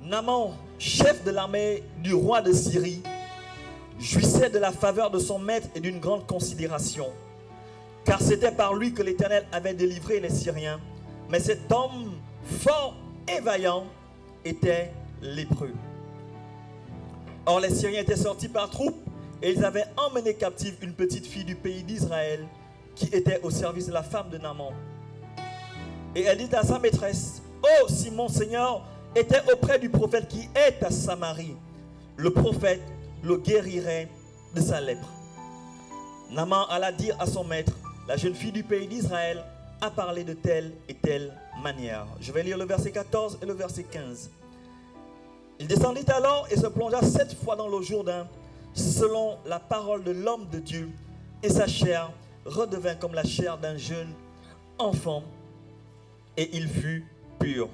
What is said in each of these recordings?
Naaman, chef de l'armée du roi de Syrie, jouissait de la faveur de son maître et d'une grande considération, car c'était par lui que l'Éternel avait délivré les Syriens. Mais cet homme fort et vaillant était lépreux. Or les Syriens étaient sortis par troupes et ils avaient emmené captive une petite fille du pays d'Israël qui était au service de la femme de Naaman. Et elle dit à sa maîtresse: « Oh, si mon Seigneur était auprès du prophète qui est à Samarie, le prophète le guérirait de sa lèpre. » Naaman alla dire à son maître: « La jeune fille du pays d'Israël a parlé de telle et telle manière. » Je vais lire le verset 14 et le verset 15. Il descendit alors et se plongea 7 fois dans l'eau Jourdain, selon la parole de l'homme de Dieu, et sa chair redevint comme la chair d'un jeune enfant, et il fut pur.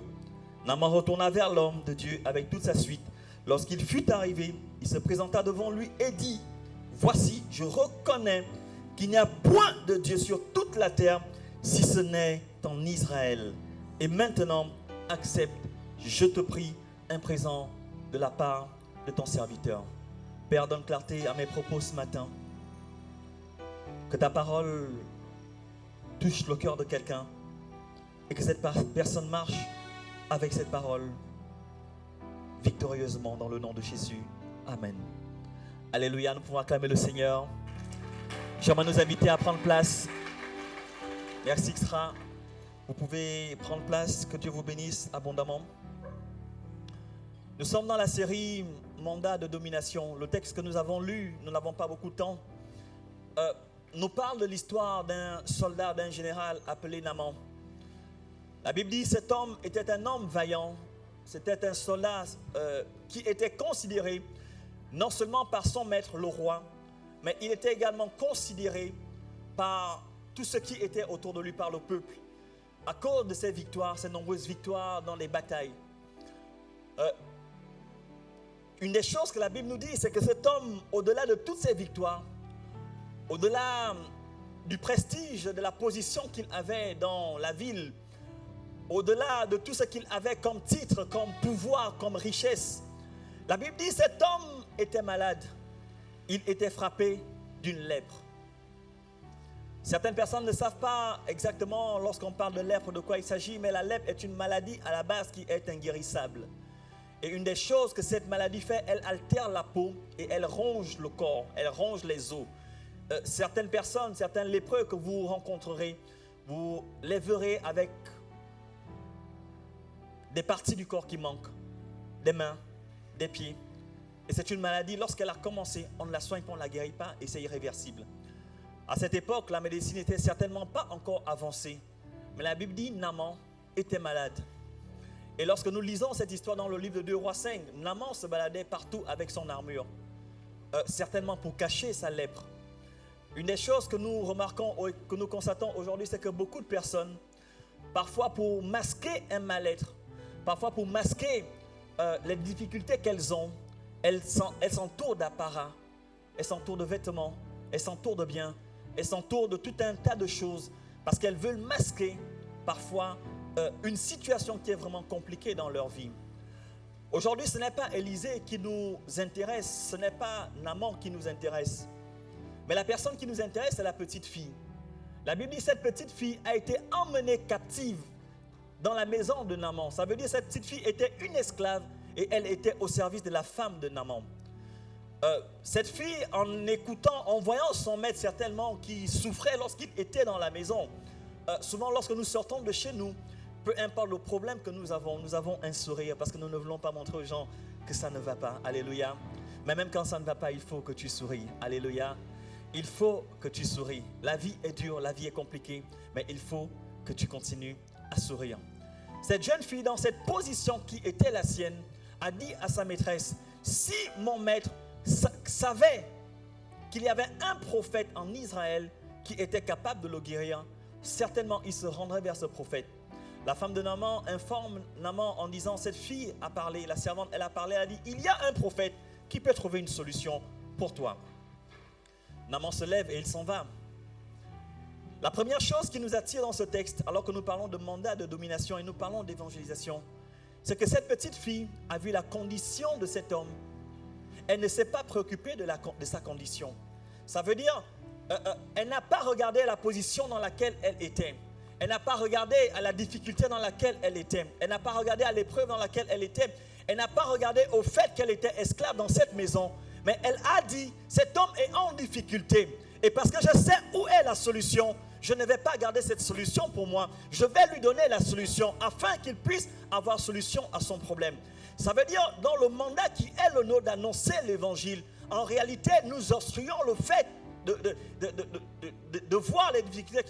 Naaman retourna vers l'homme de Dieu avec toute sa suite. Lorsqu'il fut arrivé, il se présenta devant lui et dit: « Voici, je reconnais qu'il n'y a point de Dieu sur toute la terre, si ce n'est en Israël. Et maintenant, accepte, je te prie, un présent de la part de ton serviteur. » Père, donne clarté à mes propos ce matin. Que ta parole touche le cœur de quelqu'un et que cette personne marche avec cette parole victorieusement dans le nom de Jésus. Amen. Alléluia, nous pouvons acclamer le Seigneur. J'aimerais nous inviter à prendre place. Merci Extra. Vous pouvez prendre place, que Dieu vous bénisse abondamment. Nous sommes dans la série Mandat de domination. Le texte que nous avons lu, nous n'avons pas beaucoup de temps, nous parle de l'histoire d'un soldat, d'un général appelé Naaman. La Bible dit que cet homme était un homme vaillant. C'était un soldat qui était considéré non seulement par son maître, le roi, mais il était également considéré par tout ce qui était autour de lui, par le peuple, à cause de ses victoires, ses nombreuses victoires dans les batailles. Une des choses que la Bible nous dit, c'est que cet homme, au-delà de toutes ses victoires, au-delà du prestige, de la position qu'il avait dans la ville, au-delà de tout ce qu'il avait comme titre, comme pouvoir, comme richesse, la Bible dit que cet homme était malade. Il était frappé d'une lèpre. Certaines personnes ne savent pas exactement, lorsqu'on parle de lèpre, de quoi il s'agit, mais la lèpre est une maladie à la base qui est inguérissable. Et une des choses que cette maladie fait, elle altère la peau et elle ronge le corps, elle ronge les os. Certaines personnes, certains lépreux que vous rencontrerez, vous les verrez avec des parties du corps qui manquent, des mains, des pieds. Et c'est une maladie, lorsqu'elle a commencé, on ne la soigne pas, on ne la guérit pas et c'est irréversible. À cette époque, la médecine n'était certainement pas encore avancée. Mais la Bible dit Naaman était malade. Et lorsque nous lisons cette histoire dans le livre de 2 Rois 5, Naaman se baladait partout avec son armure, certainement pour cacher sa lèpre. Une des choses que nous remarquons, que nous constatons aujourd'hui, c'est que beaucoup de personnes, parfois pour masquer un mal-être, parfois pour masquer les difficultés qu'elles ont, elles s'entourent d'apparat, elles s'entourent de vêtements, elles s'entourent de biens, elles s'entourent de tout un tas de choses parce qu'elles veulent masquer parfois une situation qui est vraiment compliquée dans leur vie. Aujourd'hui, ce n'est pas Élisée qui nous intéresse, ce n'est pas Naaman qui nous intéresse, mais la personne qui nous intéresse, c'est la petite fille. La Bible dit que cette petite fille a été emmenée captive dans la maison de Naaman. Ça veut dire que cette petite fille était une esclave et elle était au service de la femme de Naaman. Cette fille, en écoutant, en voyant son maître certainement qui souffrait lorsqu'il était dans la maison, souvent lorsque nous sortons de chez nous, peu importe le problème que nous avons un sourire parce que nous ne voulons pas montrer aux gens que ça ne va pas. Alléluia. Mais même quand ça ne va pas, il faut que tu souris. Alléluia. Il faut que tu souris. La vie est dure, la vie est compliquée, mais il faut que tu continues à sourire. Cette jeune fille, dans cette position qui était la sienne, a dit à sa maîtresse: si mon maître savait qu'il y avait un prophète en Israël qui était capable de le guérir, certainement il se rendrait vers ce prophète. La femme de Naaman informe Naaman en disant: cette fille a parlé, la servante, elle a parlé, elle a dit: il y a un prophète qui peut trouver une solution pour toi. Naaman se lève et il s'en va. La première chose qui nous attire dans ce texte, alors que nous parlons de mandat de domination et nous parlons d'évangélisation, c'est que cette petite fille a vu la condition de cet homme. Elle ne s'est pas préoccupée de sa condition. Ça veut dire, elle n'a pas regardé la position dans laquelle elle était. Elle n'a pas regardé à la difficulté dans laquelle elle était. Elle n'a pas regardé à l'épreuve dans laquelle elle était. Elle n'a pas regardé au fait qu'elle était esclave dans cette maison. Mais elle a dit, cet homme est en difficulté. Et parce que je sais où est la solution, je ne vais pas garder cette solution pour moi. Je vais lui donner la solution afin qu'il puisse avoir solution à son problème. Ça veut dire, dans le mandat qui est le nôtre d'annoncer l'évangile, en réalité, nous obstruons le fait de voir les difficultés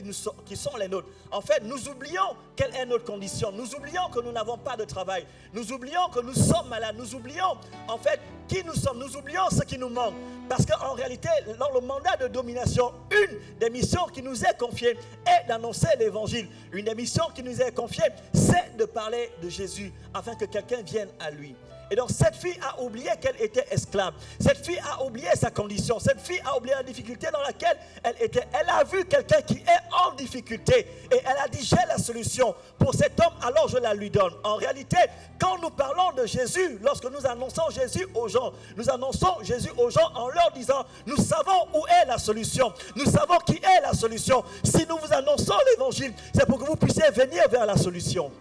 qui sont les nôtres. En fait, nous oublions quelle est notre condition. Nous oublions que nous n'avons pas de travail. Nous oublions que nous sommes malades. Nous oublions, en fait, qui nous sommes. Nous oublions ce qui nous manque. Parce qu'en réalité, dans le mandat de domination, une des missions qui nous est confiée est d'annoncer l'évangile. Une des missions qui nous est confiée, c'est de parler de Jésus afin que quelqu'un vienne à lui. Et donc cette fille a oublié qu'elle était esclave. Cette fille a oublié sa condition. Cette fille a oublié la difficulté dans laquelle elle était. Elle a vu quelqu'un qui est en difficulté. Et elle a dit, j'ai la solution pour cet homme, alors je la lui donne. En réalité, quand nous parlons de Jésus, lorsque nous annonçons Jésus aux gens, nous annonçons Jésus aux gens en leur disant, nous savons où est la solution. Nous savons qui est la solution. Si nous vous annonçons l'évangile, c'est pour que vous puissiez venir vers la solution.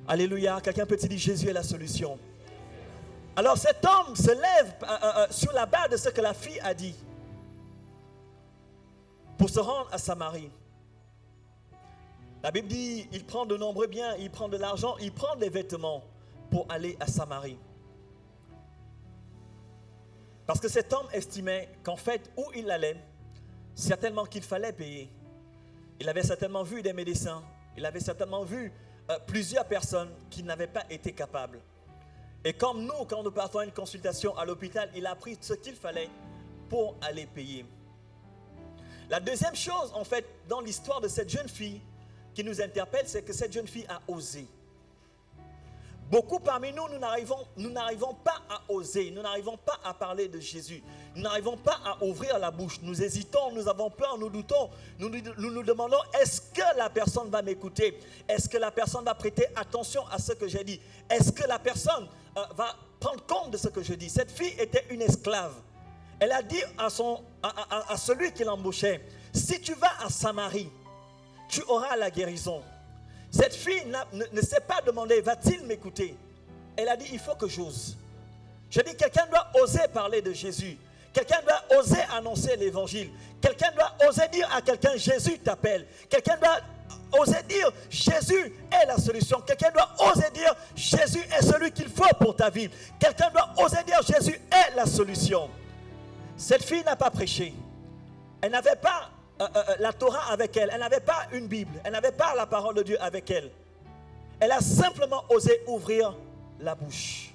Alléluia, quelqu'un peut dire Jésus est la solution. Alors cet homme se lève sur la base de ce que la fille a dit pour se rendre à Samarie. La Bible dit, il prend de nombreux biens, il prend de l'argent, il prend des vêtements pour aller à Samarie. Parce que cet homme estimait qu'en fait, où il allait, certainement qu'il fallait payer. Il avait certainement vu des médecins, il avait certainement vu plusieurs personnes qui n'avaient pas été capables. Et comme nous, quand nous partons à une consultation à l'hôpital, il a pris ce qu'il fallait pour aller payer. La deuxième chose, en fait, dans l'histoire de cette jeune fille qui nous interpelle, c'est que cette jeune fille a osé. Beaucoup parmi nous, nous n'arrivons pas à oser, nous n'arrivons pas à parler de Jésus, nous n'arrivons pas à ouvrir la bouche, nous hésitons, nous avons peur, nous doutons, nous demandons, est-ce que la personne va m'écouter? Est-ce que la personne va prêter attention à ce que j'ai dit? Est-ce que la personne va prendre compte de ce que je dis? Cette fille était une esclave. Elle a dit à celui qui l'embauchait, si tu vas à Samarie, tu auras la guérison. Cette fille ne s'est pas demandé, va-t-il m'écouter? Elle a dit, il faut que j'ose. Je dis, quelqu'un doit oser parler de Jésus. Quelqu'un doit oser annoncer l'évangile. Quelqu'un doit oser dire à quelqu'un, Jésus t'appelle. Quelqu'un doit oser dire, Jésus est la solution. Quelqu'un doit oser dire, Jésus est celui qu'il faut pour ta vie. Quelqu'un doit oser dire, Jésus est la solution. Cette fille n'a pas prêché. Elle n'avait pas la Torah avec elle. Elle n'avait pas une Bible. Elle n'avait pas la parole de Dieu avec elle. Elle a simplement osé ouvrir la bouche.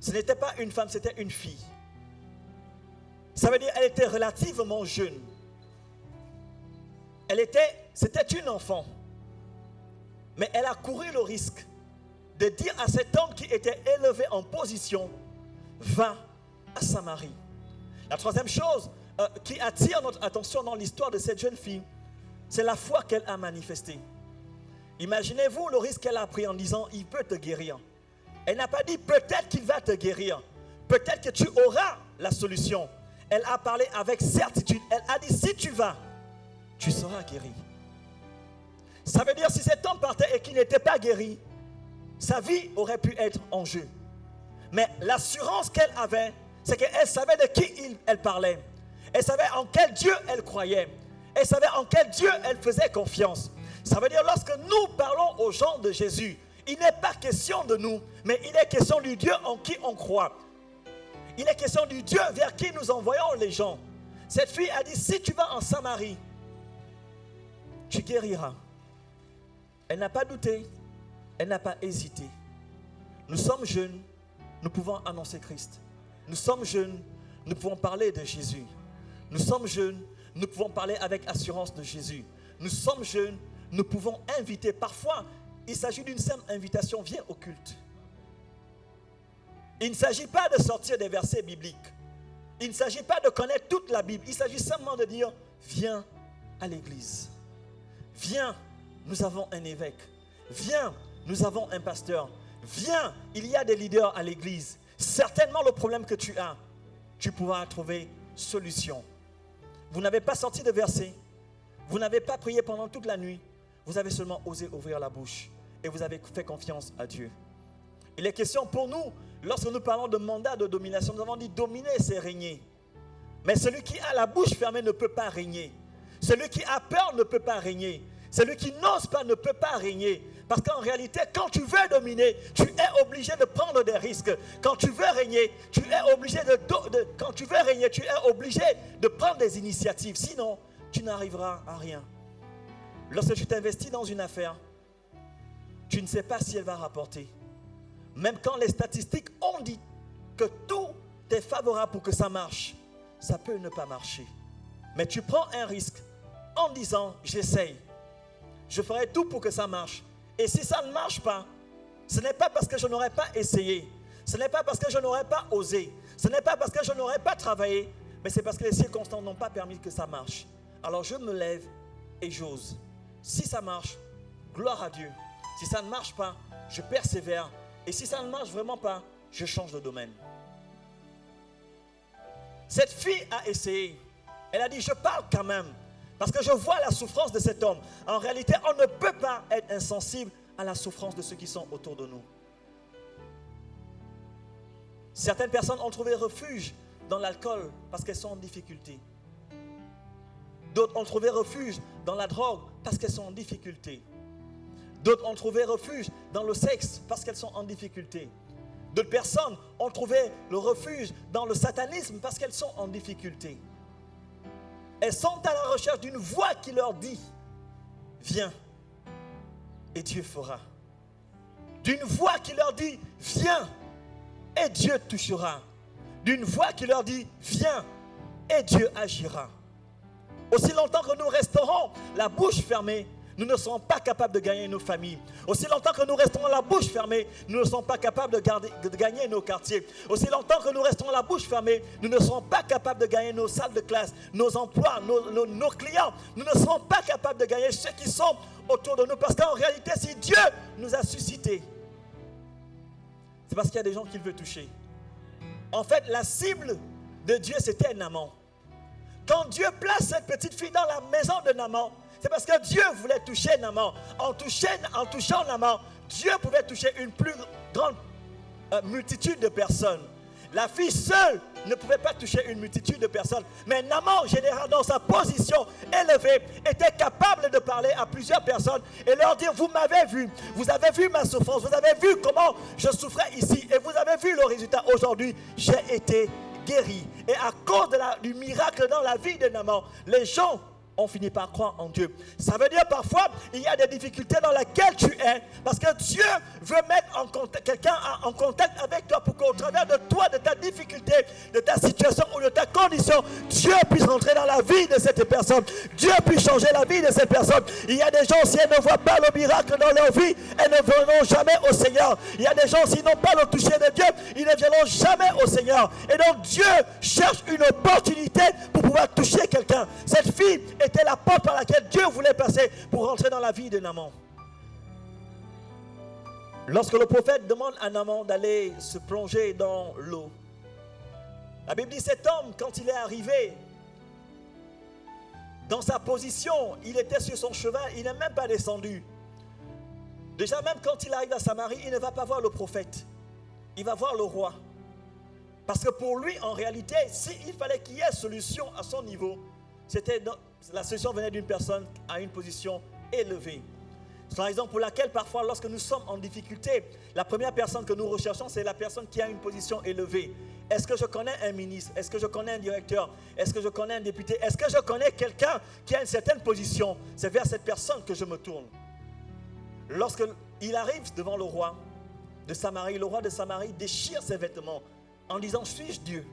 Ce n'était pas une femme, c'était une fille. Ça veut dire qu'elle était relativement jeune. C'était une enfant. Mais elle a couru le risque de dire à cet homme qui était élevé en position, va à Samarie. La troisième chose qui attire notre attention dans l'histoire de cette jeune fille, c'est la foi qu'elle a manifestée. Imaginez-vous le risque qu'elle a pris en disant, il peut te guérir. Elle n'a pas dit, peut-être qu'il va te guérir. Peut-être que tu auras la solution. Elle a parlé avec certitude. Elle a dit, si tu vas, tu seras guéri. Ça veut dire, si cet homme partait et qu'il n'était pas guéri, sa vie aurait pu être en jeu. Mais l'assurance qu'elle avait, c'est qu'elle savait de qui elle parlait. Elle savait en quel Dieu elle croyait. Elle savait en quel Dieu elle faisait confiance. Ça veut dire, lorsque nous parlons aux gens de Jésus, il n'est pas question de nous, mais il est question du Dieu en qui on croit. Il est question du Dieu vers qui nous envoyons les gens. Cette fille a dit, si tu vas en Samarie, tu guériras. Elle n'a pas douté, elle n'a pas hésité. Nous sommes jeunes, nous pouvons annoncer Christ. Nous sommes jeunes, nous pouvons parler de Jésus. Nous sommes jeunes, nous pouvons parler avec assurance de Jésus. Nous sommes jeunes, nous pouvons inviter. Parfois, il s'agit d'une simple invitation, viens au culte. Il ne s'agit pas de sortir des versets bibliques. Il ne s'agit pas de connaître toute la Bible. Il s'agit simplement de dire, viens à l'église. Viens, nous avons un évêque. Viens, nous avons un pasteur. Viens, il y a des leaders à l'église. Certainement le problème que tu as, tu pourras trouver solution. Vous n'avez pas sorti de verset. Vous n'avez pas prié pendant toute la nuit. Vous avez seulement osé ouvrir la bouche. Et vous avez fait confiance à Dieu. Il est question pour nous, lorsque nous parlons de mandat de domination, nous avons dit dominer, c'est régner. Mais celui qui a la bouche fermée ne peut pas régner. Celui qui a peur ne peut pas régner. Celui qui n'ose pas ne peut pas régner. Parce qu'en réalité, quand tu veux dominer, tu es obligé de prendre des risques. Quand tu veux régner, tu es obligé de prendre des initiatives. Sinon, tu n'arriveras à rien. Lorsque tu t'investis dans une affaire, tu ne sais pas si elle va rapporter. Même quand les statistiques ont dit que tout est favorable pour que ça marche, ça peut ne pas marcher. Mais tu prends un risque en disant, j'essaye. Je ferai tout pour que ça marche. Et si ça ne marche pas, ce n'est pas parce que je n'aurais pas essayé. Ce n'est pas parce que je n'aurais pas osé. Ce n'est pas parce que je n'aurais pas travaillé. Mais c'est parce que les circonstances n'ont pas permis que ça marche. Alors je me lève et j'ose. Si ça marche, gloire à Dieu. Si ça ne marche pas, je persévère. Et si ça ne marche vraiment pas, je change de domaine. Cette fille a essayé. Elle a dit, je parle quand même. Parce que je vois la souffrance de cet homme. En réalité, on ne peut pas être insensible à la souffrance de ceux qui sont autour de nous. Certaines personnes ont trouvé refuge dans l'alcool parce qu'elles sont en difficulté. D'autres ont trouvé refuge dans la drogue parce qu'elles sont en difficulté. D'autres ont trouvé refuge dans le sexe parce qu'elles sont en difficulté. D'autres personnes ont trouvé le refuge dans le satanisme parce qu'elles sont en difficulté. Elles sont à la recherche d'une voix qui leur dit, viens et Dieu fera. D'une voix qui leur dit, viens et Dieu touchera. D'une voix qui leur dit, viens et Dieu agira. Aussi longtemps que nous resterons la bouche fermée, nous ne serons pas capables de gagner nos familles. Aussi longtemps que nous resterons la bouche fermée, nous ne serons pas capables de gagner nos quartiers. Aussi longtemps que nous resterons la bouche fermée, nous ne serons pas capables de gagner nos salles de classe, nos emplois, nos clients. Nous ne serons pas capables de gagner ceux qui sont autour de nous. Parce qu'en réalité, si Dieu nous a suscités, c'est parce qu'il y a des gens qu'il veut toucher. En fait, la cible de Dieu, c'était Naaman. Quand Dieu place cette petite fille dans la maison de Naaman, c'est parce que Dieu voulait toucher Naaman. En touchant Naaman, Dieu pouvait toucher une plus grande multitude de personnes. La fille seule ne pouvait pas toucher une multitude de personnes. Mais Naaman, en général, dans sa position élevée, était capable de parler à plusieurs personnes et leur dire, vous m'avez vu, vous avez vu ma souffrance, vous avez vu comment je souffrais ici et vous avez vu le résultat. Aujourd'hui, j'ai été guéri. Et à cause du miracle dans la vie de Naaman, les gens ont fini par croire en Dieu. Ça veut dire parfois, il y a des difficultés dans lesquelles tu es, parce que Dieu veut mettre quelqu'un en contact avec toi pour qu'au travers de toi, de ta difficulté, de ta situation ou de ta condition, Dieu puisse rentrer dans la vie de cette personne. Dieu puisse changer la vie de cette personne. Il y a des gens, si elles ne voient pas le miracle dans leur vie, elles ne viendront jamais au Seigneur. Il y a des gens, s'ils n'ont pas le toucher de Dieu, ils ne viendront jamais au Seigneur. Et donc Dieu cherche une opportunité pour pouvoir toucher quelqu'un. Cette fille était la porte par laquelle Dieu voulait passer pour rentrer dans la vie de Naaman. Lorsque le prophète demande à Naaman d'aller se plonger dans l'eau, la Bible dit cet homme, quand il est arrivé dans sa position, il était sur son cheval, il n'est même pas descendu. Déjà même quand il arrive à Samarie, il ne va pas voir le prophète, il va voir le roi. Parce que pour lui, en réalité, s'il fallait qu'il y ait solution à son niveau, la solution venait d'une personne à une position élevée. C'est la raison pour laquelle parfois lorsque nous sommes en difficulté, la première personne que nous recherchons, c'est la personne qui a une position élevée. Est-ce que je connais un ministre? Est-ce que je connais un directeur? Est-ce que je connais un député? Est-ce que je connais quelqu'un qui a une certaine position? C'est vers cette personne que je me tourne. Lorsqu'il arrive devant le roi de Samarie déchire ses vêtements en disant, suis-je Dieu?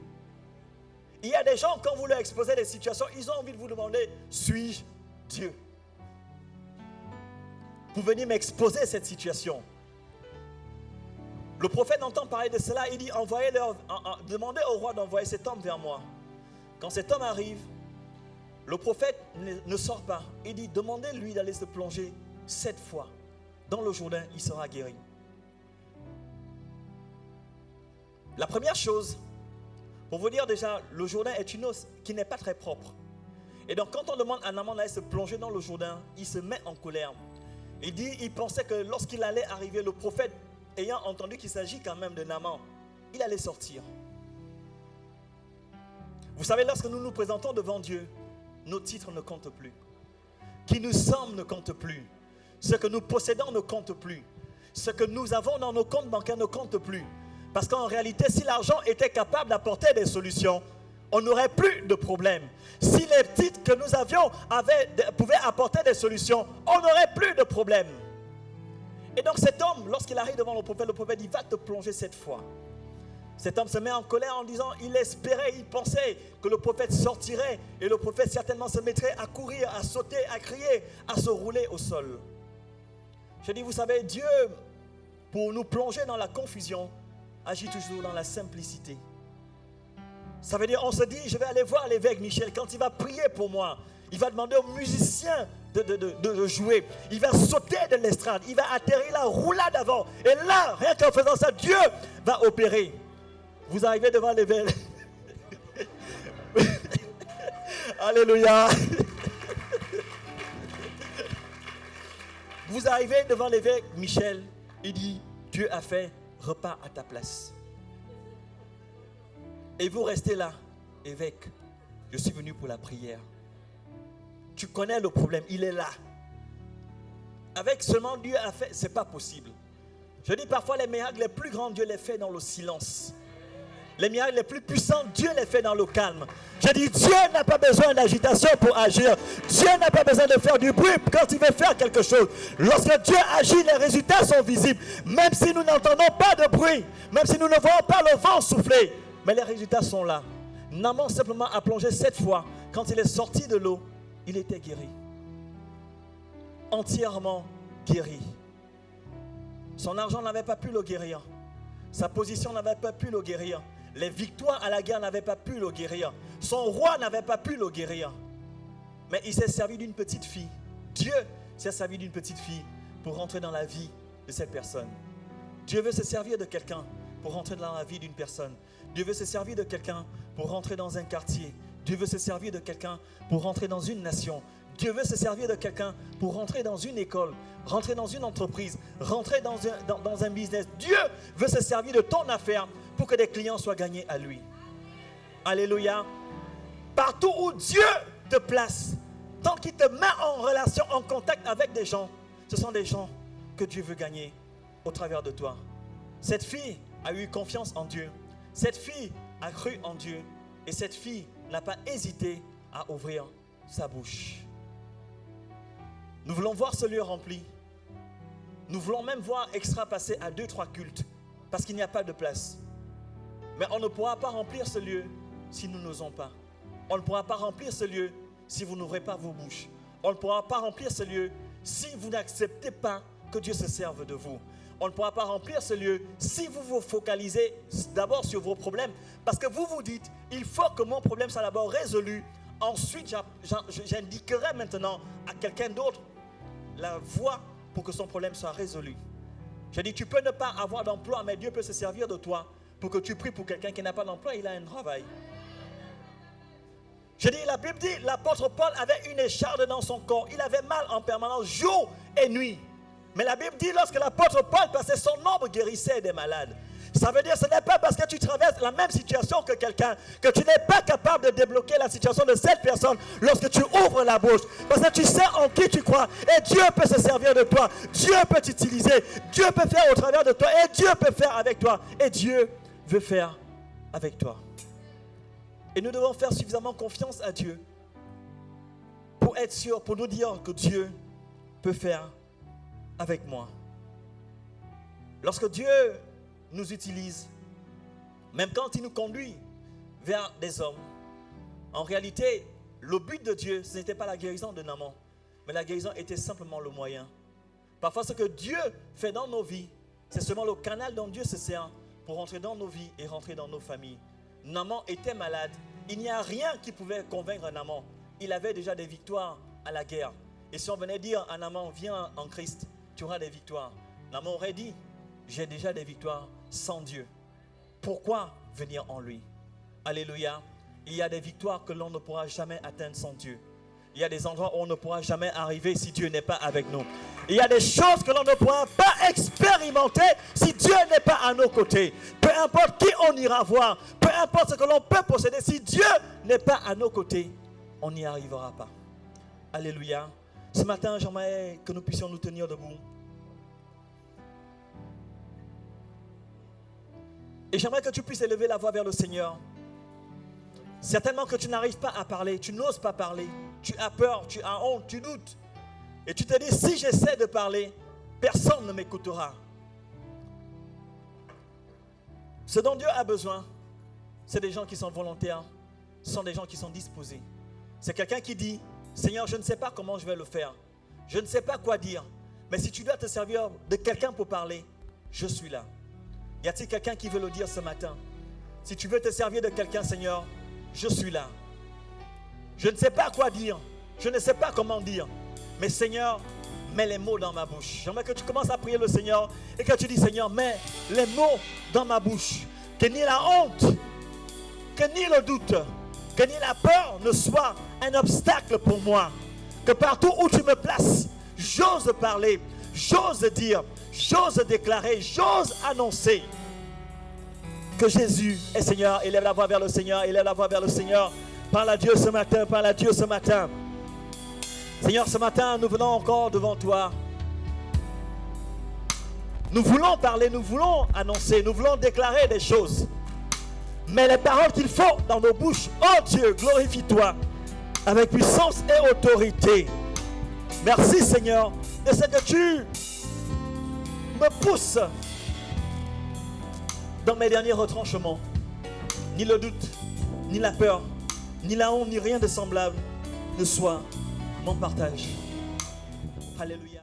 Il y a des gens, quand vous leur exposez des situations, ils ont envie de vous demander, suis-je Dieu? Vous venez m'exposer cette situation. Le prophète entend parler de cela, il dit, demandez au roi d'envoyer cet homme vers moi. Quand cet homme arrive, le prophète ne sort pas. Il dit, demandez-lui d'aller se plonger 7 fois dans le Jourdain, il sera guéri. La première chose, pour vous dire déjà, le Jourdain est une eau qui n'est pas très propre. Et donc quand on demande à Naaman d'aller se plonger dans le Jourdain, il se met en colère. Il pensait que lorsqu'il allait arriver, le prophète, ayant entendu qu'il s'agit quand même de Naaman, il allait sortir. Vous savez, lorsque nous nous présentons devant Dieu, nos titres ne comptent plus. Qui nous sommes ne compte plus. Ce que nous possédons ne compte plus. Ce que nous avons dans nos comptes bancaires ne compte plus. Parce qu'en réalité, si l'argent était capable d'apporter des solutions, on n'aurait plus de problème. Si les titres que nous avions pouvaient apporter des solutions, on n'aurait plus de problème. Et donc cet homme, lorsqu'il arrive devant le prophète dit, va te plonger cette fois. Cet homme se met en colère en disant, il espérait, il pensait que le prophète sortirait et le prophète certainement se mettrait à courir, à sauter, à crier, à se rouler au sol. Je dis, vous savez, Dieu, pour nous plonger dans la confusion, agit toujours dans la simplicité. Ça veut dire, on se dit, je vais aller voir l'évêque Michel, quand il va prier pour moi, il va demander aux musiciens de jouer, il va sauter de l'estrade, il va atterrir la roulade avant, et là, rien qu'en faisant ça, Dieu va opérer. Vous arrivez devant l'évêque. Alléluia. Vous arrivez devant l'évêque Michel, il dit, Dieu a fait repas à ta place. Et vous restez là, évêque, je suis venu pour la prière. Tu connais le problème, il est là. Avec seulement Dieu a fait, c'est pas possible. Je dis parfois les miracles les plus grands, Dieu les fait dans le silence. Les miracles les plus puissants, Dieu les fait dans le calme. Je dis, Dieu n'a pas besoin d'agitation pour agir. Dieu n'a pas besoin de faire du bruit quand il veut faire quelque chose. Lorsque Dieu agit, les résultats sont visibles. Même si nous n'entendons pas de bruit, même si nous ne voyons pas le vent souffler, mais les résultats sont là. Naaman simplement a plongé 7 fois. Quand il est sorti de l'eau, il était guéri. Entièrement guéri. Son argent n'avait pas pu le guérir. Sa position n'avait pas pu le guérir. Les victoires à la guerre n'avaient pas pu le guérir. Son roi n'avait pas pu le guérir. Mais il s'est servi d'une petite fille. Dieu s'est servi d'une petite fille pour rentrer dans la vie de cette personne. Dieu veut se servir de quelqu'un pour rentrer dans la vie d'une personne. Dieu veut se servir de quelqu'un pour rentrer dans un quartier. Dieu veut se servir de quelqu'un pour rentrer dans une nation. Dieu veut se servir de quelqu'un pour rentrer dans une école, rentrer dans une entreprise, rentrer dans un business. Dieu veut se servir de ton affaire pour que des clients soient gagnés à lui. Alléluia. Partout où Dieu te place, tant qu'il te met en relation, en contact avec des gens, ce sont des gens que Dieu veut gagner au travers de toi. Cette fille a eu confiance en Dieu. Cette fille a cru en Dieu. Et cette fille n'a pas hésité à ouvrir sa bouche. Nous voulons voir ce lieu rempli. Nous voulons même voir Extra passer à 2-3 cultes parce qu'il n'y a pas de place. Mais on ne pourra pas remplir ce lieu si nous n'osons pas. On ne pourra pas remplir ce lieu si vous n'ouvrez pas vos bouches. On ne pourra pas remplir ce lieu si vous n'acceptez pas que Dieu se serve de vous. On ne pourra pas remplir ce lieu si vous vous focalisez d'abord sur vos problèmes. Parce que vous vous dites, il faut que mon problème soit d'abord résolu. Ensuite, j'indiquerai maintenant à quelqu'un d'autre la voie pour que son problème soit résolu. Je dis, tu peux ne pas avoir d'emploi, mais Dieu peut se servir de toi pour que tu pries pour quelqu'un qui n'a pas d'emploi, il a un travail. Je dis, la Bible dit, l'apôtre Paul avait une écharde dans son corps. Il avait mal en permanence, jour et nuit. Mais la Bible dit, lorsque l'apôtre Paul passait, son ombre guérissait des malades. Ça veut dire, ce n'est pas parce que tu traverses la même situation que quelqu'un que tu n'es pas capable de débloquer la situation de cette personne lorsque tu ouvres la bouche. Parce que tu sais en qui tu crois et Dieu peut se servir de toi. Dieu peut t'utiliser. Dieu peut faire au travers de toi et Dieu peut faire avec toi. Et Dieu veut faire avec toi. Et nous devons faire suffisamment confiance à Dieu pour être sûr, pour nous dire que Dieu peut faire avec moi. Lorsque Dieu nous utilise, même quand il nous conduit vers des hommes, en réalité, le but de Dieu, ce n'était pas la guérison de Naaman, mais la guérison était simplement le moyen. Parfois, ce que Dieu fait dans nos vies, c'est seulement le canal dont Dieu se sert pour rentrer dans nos vies et rentrer dans nos familles. Naaman était malade. Il n'y a rien qui pouvait convaincre Naaman. Il avait déjà des victoires à la guerre. Et si on venait dire à Naaman, viens en Christ, tu auras des victoires. L'homme aurait dit, j'ai déjà des victoires sans Dieu. Pourquoi venir en lui? Alléluia. Il y a des victoires que l'on ne pourra jamais atteindre sans Dieu. Il y a des endroits où on ne pourra jamais arriver si Dieu n'est pas avec nous. Il y a des choses que l'on ne pourra pas expérimenter si Dieu n'est pas à nos côtés. Peu importe qui on ira voir, peu importe ce que l'on peut posséder, si Dieu n'est pas à nos côtés, on n'y arrivera pas. Alléluia. Ce matin, j'aimerais que nous puissions nous tenir debout. Et j'aimerais que tu puisses élever la voix vers le Seigneur. Certainement que tu n'arrives pas à parler, tu n'oses pas parler, tu as peur, tu as honte, tu doutes. Et tu te dis, si j'essaie de parler, personne ne m'écoutera. Ce dont Dieu a besoin, c'est des gens qui sont volontaires, ce sont des gens qui sont disposés. C'est quelqu'un qui dit, Seigneur, je ne sais pas comment je vais le faire, je ne sais pas quoi dire, mais si tu dois te servir de quelqu'un pour parler, je suis là. Y a-t-il quelqu'un qui veut le dire ce matin? Si tu veux te servir de quelqu'un, Seigneur, je suis là. Je ne sais pas quoi dire. Je ne sais pas comment dire. Mais Seigneur, mets les mots dans ma bouche. J'aimerais que tu commences à prier le Seigneur et que tu dis, Seigneur, mets les mots dans ma bouche. Que ni la honte, que ni le doute, que ni la peur ne soit un obstacle pour moi. Que partout où tu me places, j'ose parler, j'ose dire, j'ose déclarer, j'ose annoncer que Jésus est Seigneur. Élève la voix vers le Seigneur, élève la voix vers le Seigneur. Parle à Dieu ce matin, parle à Dieu ce matin. Seigneur, ce matin, nous venons encore devant toi. Nous voulons parler, nous voulons annoncer, nous voulons déclarer des choses. Mais les paroles qu'il faut dans nos bouches, oh Dieu, glorifie-toi avec puissance et autorité. Merci Seigneur de ce que tu me pousses dans mes derniers retranchements. Ni le doute, ni la peur, ni la honte, ni rien de semblable ne soit mon partage. Alléluia.